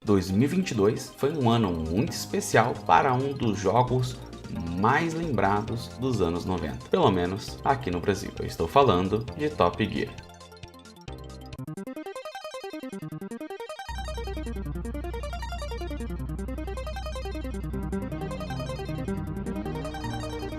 2022 foi um ano muito especial para um dos jogos mais lembrados dos anos 90, pelo menos aqui no Brasil. Eu estou falando de Top Gear.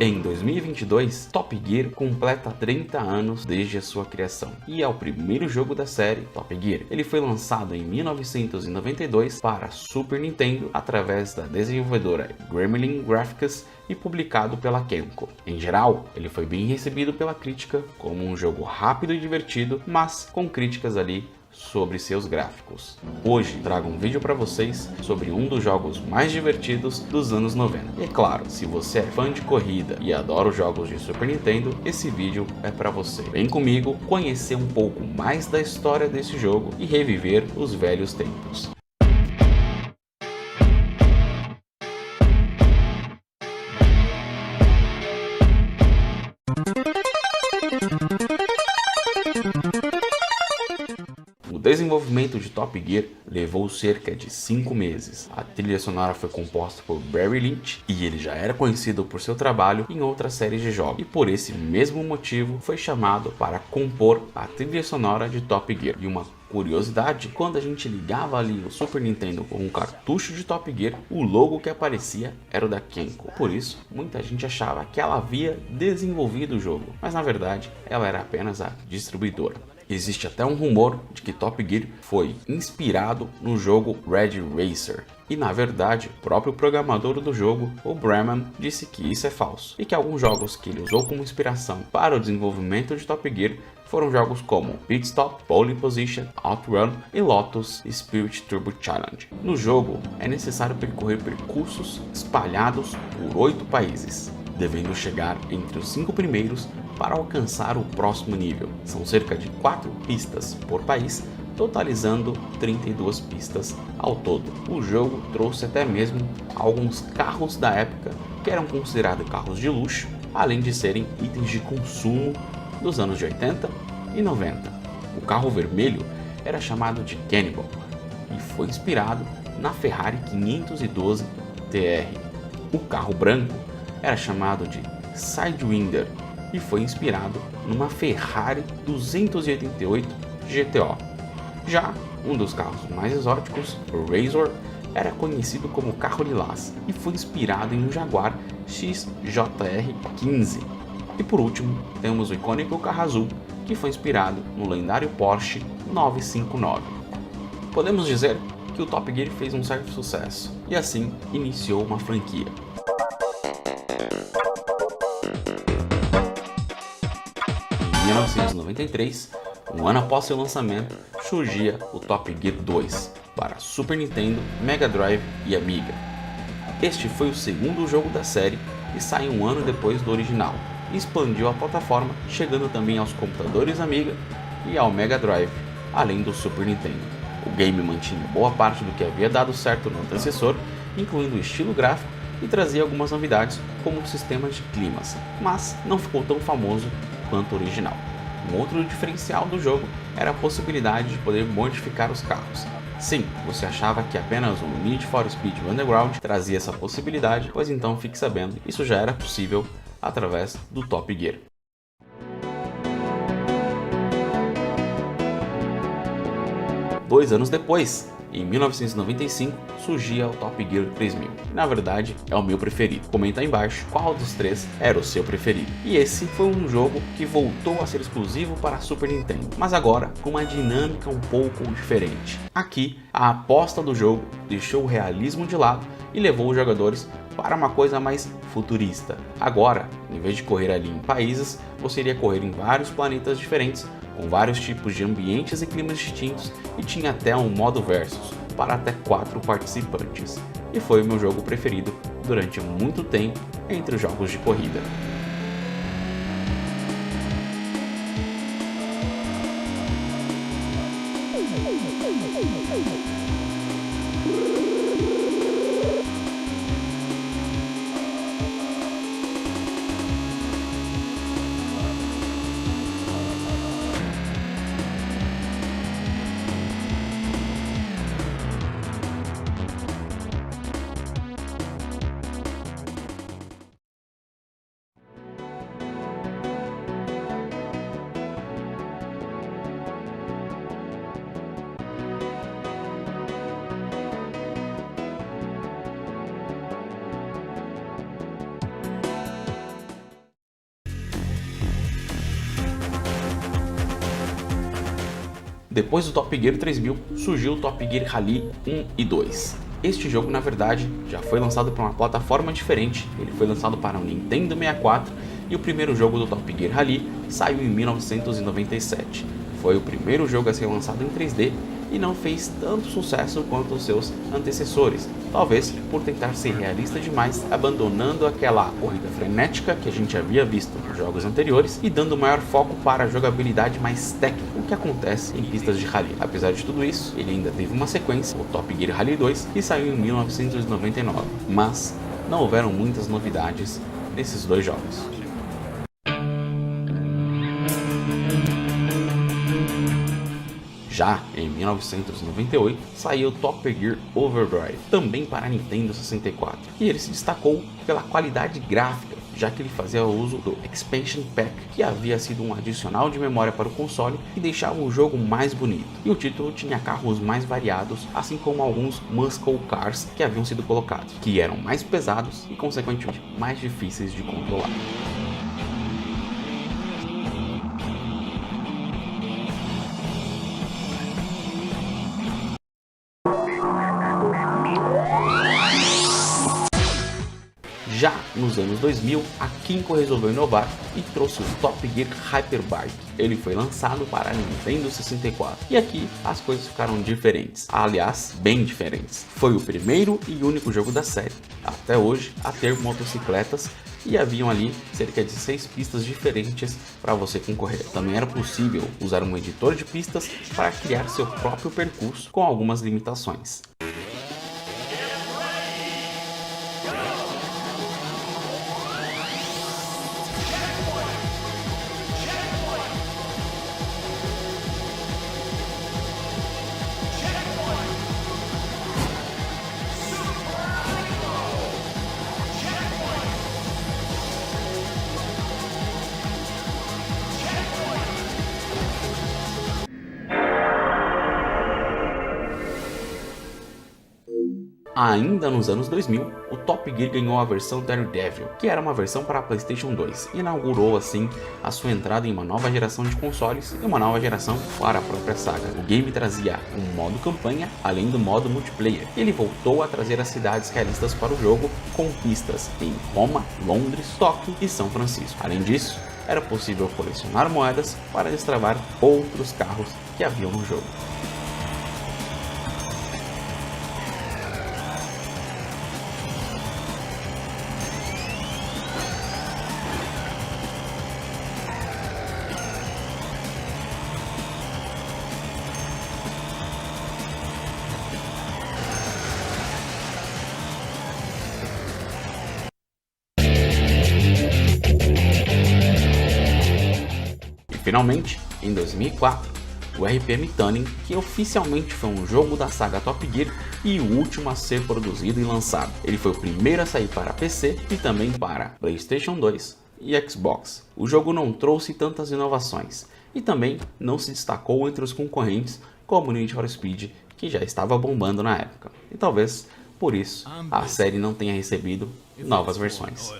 Em 2022, Top Gear completa 30 anos desde a sua criação e é o primeiro jogo da série Top Gear. Ele foi lançado em 1992 para Super Nintendo através da desenvolvedora Gremlin Graphics e publicado pela Kenko. Em geral, ele foi bem recebido pela crítica como um jogo rápido e divertido, mas com críticas ali sobre seus gráficos. Hoje trago um vídeo para vocês sobre um dos jogos mais divertidos dos anos 90. E é claro, se você é fã de corrida e adora os jogos de Super Nintendo, esse vídeo é para você. Vem comigo conhecer um pouco mais da história desse jogo e reviver os velhos tempos. O desenvolvimento de Top Gear levou cerca de 5 meses. A trilha sonora foi composta por Barry Lynch e ele já era conhecido por seu trabalho em outras séries de jogos. E por esse mesmo motivo foi chamado para compor a trilha sonora de Top Gear. E uma curiosidade, quando a gente ligava ali o Super Nintendo com um cartucho de Top Gear, o logo que aparecia era o da Kenko. Por isso, muita gente achava que ela havia desenvolvido o jogo, mas na verdade ela era apenas a distribuidora. Existe até um rumor de que Top Gear foi inspirado no jogo Red Racer. E na verdade, o próprio programador do jogo, o Breman, disse que isso é falso. E que alguns jogos que ele usou como inspiração para o desenvolvimento de Top Gear foram jogos como Pit Stop, Pole Position, Outrun e Lotus Spirit Turbo Challenge. No jogo, é necessário percorrer percursos espalhados por 8 países, devendo chegar entre os 5 primeiros para alcançar o próximo nível. São cerca de 4 pistas por país, totalizando 32 pistas ao todo. O jogo trouxe até mesmo alguns carros da época que eram considerados carros de luxo, além de serem itens de consumo dos anos de 80 e 90. O carro vermelho era chamado de Cannibal e foi inspirado na Ferrari 512 TR. O carro branco era chamado de Sidewinder e foi inspirado numa Ferrari 288 GTO. Já um dos carros mais exóticos, o Razor, era conhecido como carro lilás e foi inspirado em um Jaguar XJR-15. E por último, temos o icônico carro azul, que foi inspirado no lendário Porsche 959. Podemos dizer que o Top Gear fez um certo sucesso e assim iniciou uma franquia. Em 1993, um ano após seu lançamento, surgia o Top Gear 2 para Super Nintendo, Mega Drive e Amiga. Este foi o segundo jogo da série e saiu um ano depois do original, e expandiu a plataforma, chegando também aos computadores Amiga e ao Mega Drive, além do Super Nintendo. O game mantinha boa parte do que havia dado certo no antecessor, incluindo o estilo gráfico, e trazia algumas novidades como o sistema de climas, mas não ficou tão famoso quanto o original. Um outro diferencial do jogo era a possibilidade de poder modificar os carros. Sim, você achava que apenas o Need for Speed Underground trazia essa possibilidade, pois então fique sabendo, isso já era possível através do Top Gear. Dois anos depois, em 1995, surgia o Top Gear 3000. Na verdade, é o meu preferido. Comenta aí embaixo qual dos três era o seu preferido. E esse foi um jogo que voltou a ser exclusivo para a Super Nintendo, mas agora com uma dinâmica um pouco diferente. Aqui, a aposta do jogo deixou o realismo de lado e levou os jogadores para uma coisa mais futurista. Agora, em vez de correr ali em países, você iria correr em vários planetas diferentes, com vários tipos de ambientes e climas distintos, e tinha até um modo versus para até 4 participantes. E foi o meu jogo preferido durante muito tempo entre os jogos de corrida. Depois do Top Gear 3000, surgiu o Top Gear Rally 1 e 2. Este jogo, na verdade, já foi lançado para uma plataforma diferente, ele foi lançado para o Nintendo 64 e o primeiro jogo do Top Gear Rally saiu em 1997. Foi o primeiro jogo a ser lançado em 3D e não fez tanto sucesso quanto os seus antecessores, talvez por tentar ser realista demais, abandonando aquela corrida frenética que a gente havia visto nos jogos anteriores e dando maior foco para a jogabilidade mais técnica, o que acontece em pistas de rally. Apesar de tudo isso, ele ainda teve uma sequência, o Top Gear Rally 2, que saiu em 1999, mas não houveram muitas novidades nesses dois jogos. Já em 1998 saiu Top Gear Overdrive, também para Nintendo 64, e ele se destacou pela qualidade gráfica, já que ele fazia uso do Expansion Pack, que havia sido um adicional de memória para o console e deixava o jogo mais bonito. E o título tinha carros mais variados, assim como alguns Muscle Cars que haviam sido colocados, que eram mais pesados e consequentemente mais difíceis de controlar. Já nos anos 2000, a Kinko resolveu inovar e trouxe o Top Gear Hyperbike. Ele foi lançado para a Nintendo 64. E aqui as coisas ficaram diferentes. Aliás, bem diferentes. Foi o primeiro e único jogo da série, até hoje, a ter motocicletas, e haviam ali cerca de 6 pistas diferentes para você concorrer. Também era possível usar um editor de pistas para criar seu próprio percurso com algumas limitações. Ainda nos anos 2000, o Top Gear ganhou a versão Daredevil, que era uma versão para a PlayStation 2, e inaugurou assim a sua entrada em uma nova geração de consoles e uma nova geração para a própria saga. O game trazia um modo campanha, além do modo multiplayer. Ele voltou a trazer as cidades realistas para o jogo, com pistas em Roma, Londres, Tóquio e São Francisco. Além disso, era possível colecionar moedas para destravar outros carros que haviam no jogo. Finalmente, em 2004, o RPM Tuning, que oficialmente foi um jogo da saga Top Gear e o último a ser produzido e lançado. Ele foi o primeiro a sair para PC e também para PlayStation 2 e Xbox. O jogo não trouxe tantas inovações e também não se destacou entre os concorrentes como Need for Speed, que já estava bombando na época. E talvez por isso a série não tenha recebido novas versões.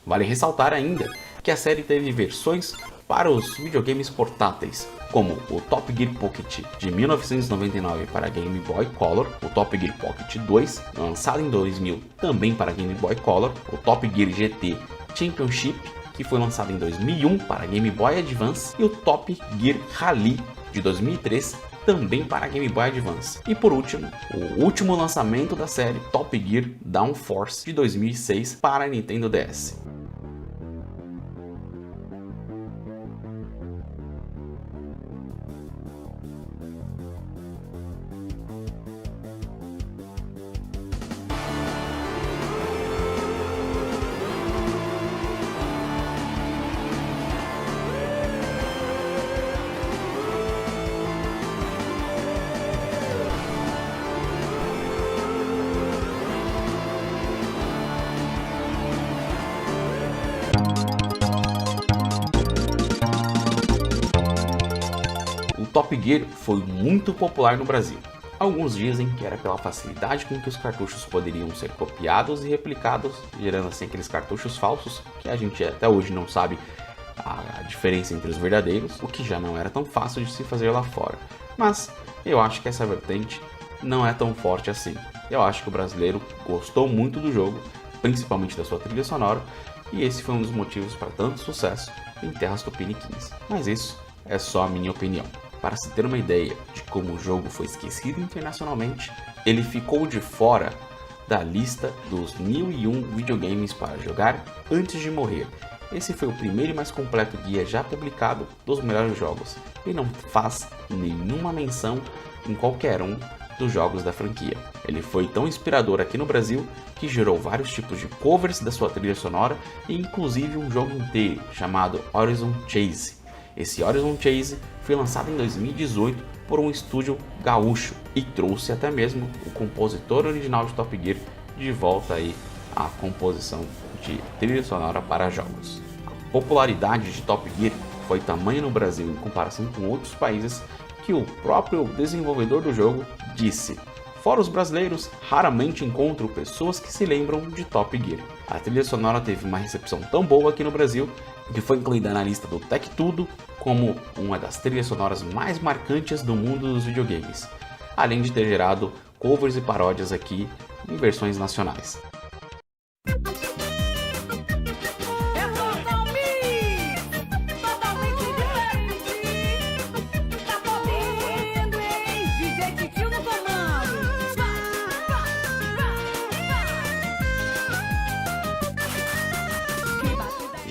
Vale ressaltar ainda que a série teve versões para os videogames portáteis, como o Top Gear Pocket de 1999 para Game Boy Color, o Top Gear Pocket 2, lançado em 2000 também para Game Boy Color, o Top Gear GT Championship, que foi lançado em 2001 para Game Boy Advance, e o Top Gear Rally de 2003, também para Game Boy Advance. E por último, o último lançamento da série, Top Gear Downforce de 2006 para Nintendo DS. Gear foi muito popular no Brasil. Alguns dizem que era pela facilidade com que os cartuchos poderiam ser copiados e replicados, gerando assim aqueles cartuchos falsos, que a gente até hoje não sabe a diferença entre os verdadeiros, o que já não era tão fácil de se fazer lá fora. Mas eu acho que essa vertente não é tão forte assim. Eu acho que o brasileiro gostou muito do jogo, principalmente da sua trilha sonora, e esse foi um dos motivos para tanto sucesso em terras tupiniquins. Mas isso é só a minha opinião. Para se ter uma ideia de como o jogo foi esquecido internacionalmente, ele ficou de fora da lista dos 1001 videogames para jogar antes de morrer. Esse foi o primeiro e mais completo guia já publicado dos melhores jogos, e não faz nenhuma menção em qualquer um dos jogos da franquia. Ele foi tão inspirador aqui no Brasil que gerou vários tipos de covers da sua trilha sonora e inclusive um jogo inteiro chamado Horizon Chase. Esse Horizon Chase foi lançado em 2018 por um estúdio gaúcho e trouxe até mesmo o compositor original de Top Gear de volta aí à composição de trilha sonora para jogos. A popularidade de Top Gear foi tamanha no Brasil em comparação com outros países que o próprio desenvolvedor do jogo disse: fora os brasileiros, raramente encontro pessoas que se lembram de Top Gear. A trilha sonora teve uma recepção tão boa aqui no Brasil que foi incluída na lista do Tech Tudo como uma das trilhas sonoras mais marcantes do mundo dos videogames, além de ter gerado covers e paródias aqui em versões nacionais.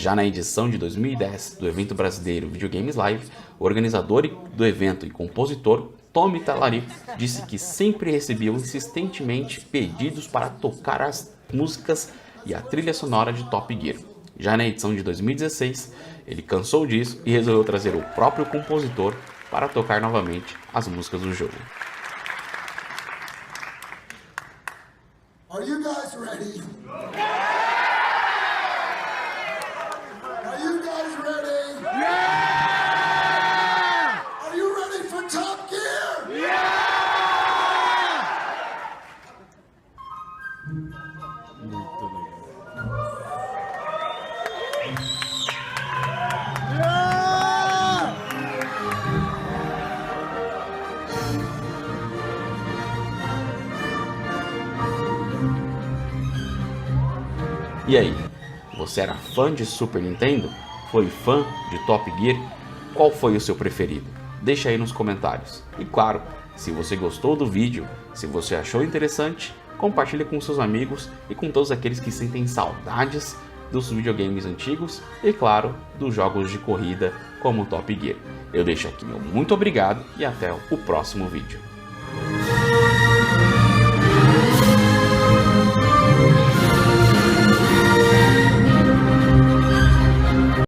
Já na edição de 2010 do evento brasileiro Videogames Live, o organizador do evento e compositor Tommy Tallarico disse que sempre recebeu insistentemente pedidos para tocar as músicas e a trilha sonora de Top Gear. Já na edição de 2016, ele cansou disso e resolveu trazer o próprio compositor para tocar novamente as músicas do jogo. Are you guys ready? E aí, você era fã de Super Nintendo? Foi fã de Top Gear? Qual foi o seu preferido? Deixa aí nos comentários. E claro, se você gostou do vídeo, se você achou interessante, compartilhe com seus amigos e com todos aqueles que sentem saudades dos videogames antigos e claro, dos jogos de corrida como Top Gear. Eu deixo aqui meu muito obrigado e até o próximo vídeo.